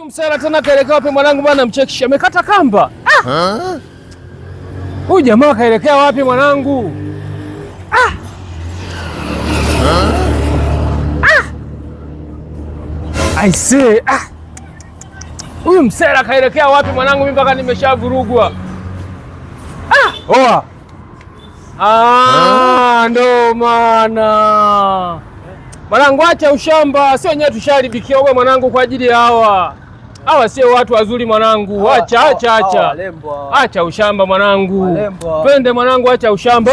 Msela tena kaelekea wapi mwanangu bwana mchekisha amekata kamba. Huyu jamaa kaelekea wapi mwanangu? I say huyu msela kaelekea wapi mwanangu, mimi mpaka nimeshavurugwa. Oa. Ndo maana. Mwanangu acha ushamba, sio wenyewe tusharibikia wewe mwanangu kwa ajili ya hawa. Hawa sio watu wazuri mwanangu. Acha. Acha ushamba mwanangu. Pende mwanangu, acha ushamba.